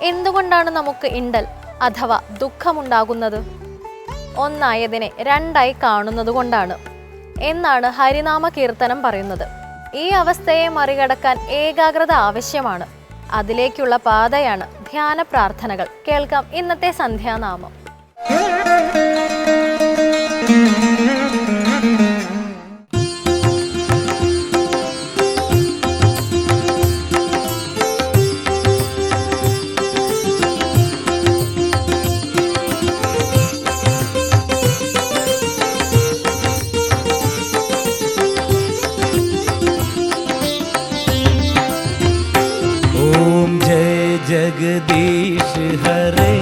എന്തുകൊണ്ടാണ് നമുക്ക് ഇണ്ടൽ അഥവാ ദുഃഖമുണ്ടാകുന്നത്? ഒന്നായതിനെ രണ്ടായി കാണുന്നത് കൊണ്ടാണ് എന്നാണ് ഹരിനാമ കീർത്തനം പറയുന്നത്. ഈ അവസ്ഥയെ മറികടക്കാൻ ഏകാഗ്രത ആവശ്യമാണ്. അതിലേക്കുള്ള പാതയാണ് ധ്യാന പ്രാർത്ഥനകൾ. കേൾക്കാം ഇന്നത്തെ സന്ധ്യാനാമം. जगदीश हरे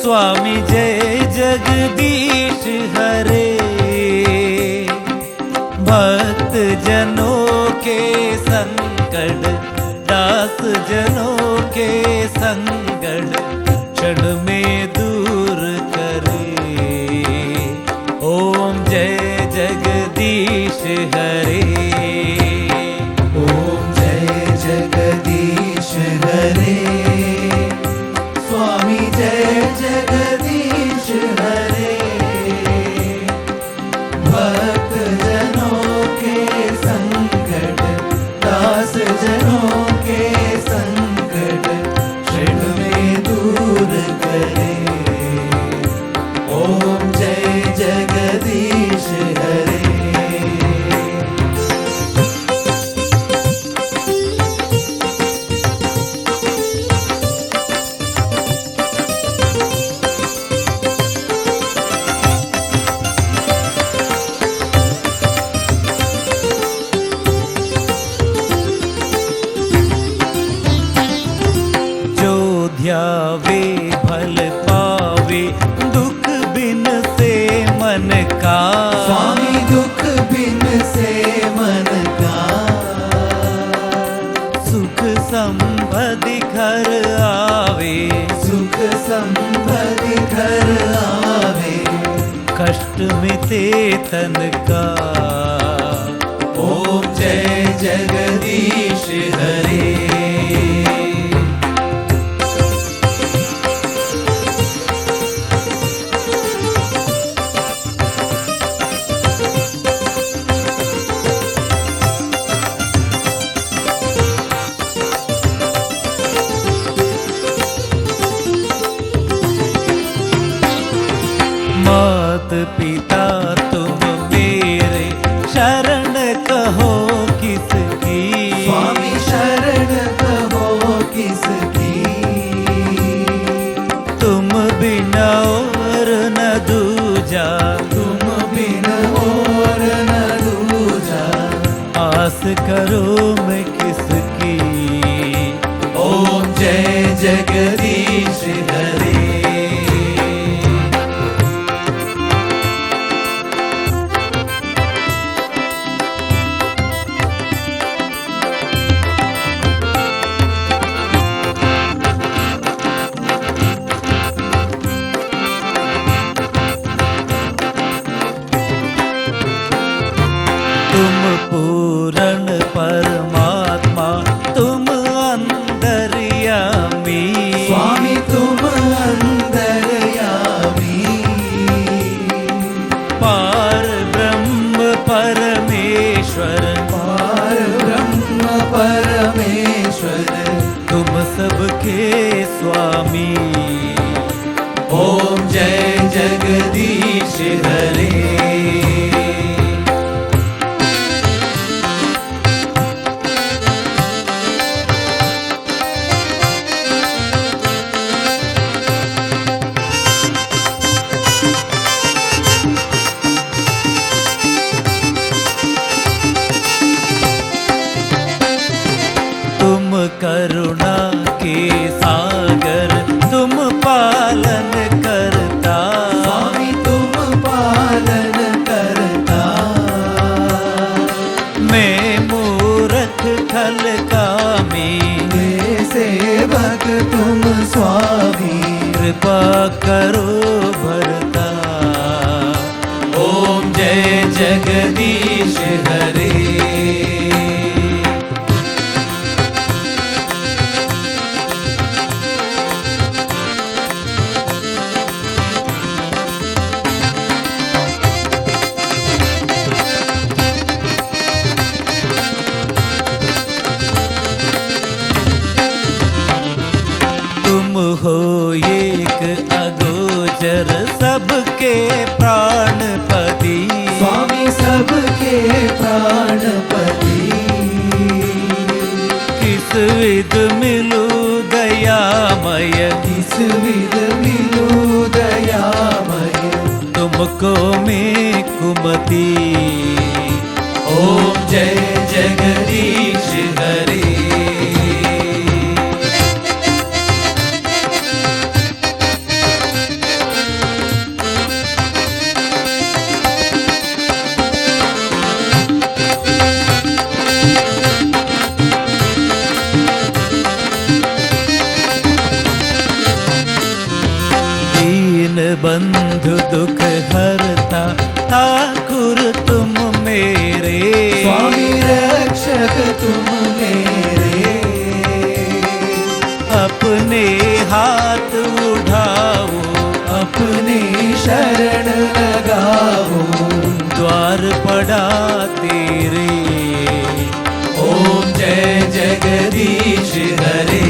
स्वामी जय जगदीश हरे। भक्त जनों के संकट दास जनों के संकट क्षण में दूर करे। ओम जय जगदीश हरे। हरे स्वामी जय जगदीश हरे। भक्त जनों के संकट दास जनों के संकट क्षण में दूर करे। ओम जय जगदीश हरे। ध्यावे फल पावे दुख बिन से मन का। स्वामी दुख बिन से मन का। सुख संपत्ति घर आवे सुख संपत्ति घर आवे। कष्ट मिटे तन का। ओम जय जगदीश हरे। मात पिता तुम मेरे शरण कहो किसकी। स्वामी शरण कहो किसकी। तुम बिना और न दूजा। तुम बिना और न दूजा। आस करो मैं किसकी। ओम जय जगदीश हरे। तुम पूर्ण परमात्मा तुम अंतर्यामी। स्वामी तुम अंतर्यामी। पार ब्रह्म परमेश्वर। पार ब्रह्म परमेश्वर। तुम सबके स्वामी। ओम जय जगदीश हरे। तुम करुणा के सागर तुम पालन करता। स्वामी तुम पालन करता। मैं मूर्ख खल कामी। सेवक तुम स्वामी। कृपा करो भरता। ओम जय जगदीश हरे। तुम हो एक अगोचर सबके प्राणपति स्वामी सबके प्राणपति किस विध मिलू दयामय किस विध मिलू दयामय तुमको मैं कुमति ओम जय जगदीश हरे दीन बंधु दुख हरता ठाकुर तुम मेरे स्वामी रक्षक तुम मेरे अपने हाथ उठाओ अपने शरण लगाओ द्वार पड़ा तेरे ओम जय जगदीश हरे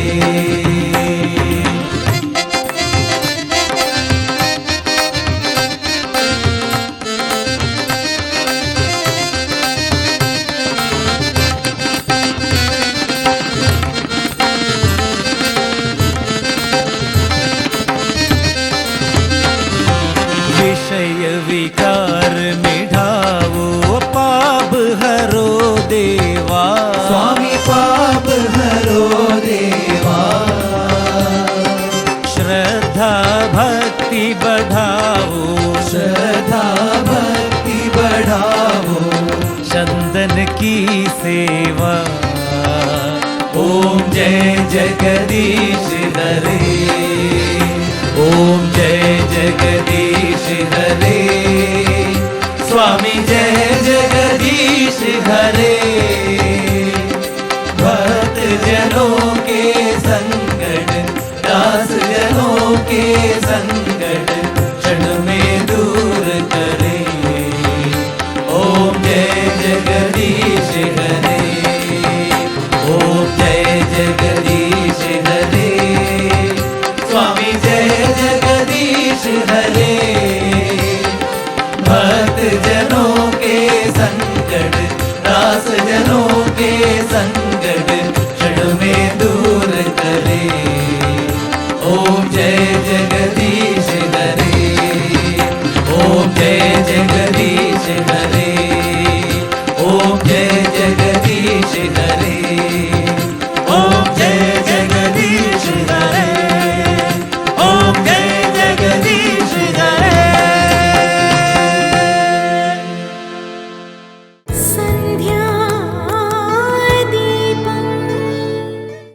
विषय विकार मिढ़ाओ पाप हरो देवा स्वामी पाप हरो देवा श्रद्धा भक्ति बढ़ाओ श्रद्धा भक्ति बढ़ाओ चंदन की सेवा ओम जय जगदीश हरे ओम जय जगदीश हरे स्वामी जय जगदीश हरे भक्त जनों के संकट दास जनों के संकट क्षण में दूर करे ओम जय जगदीश हरे ओम जय जगदीश हरे स्वामी जय जगदीश हरे भक्त जनों के संकट दास जनों के संकट क्षण में दूर करे ओम जय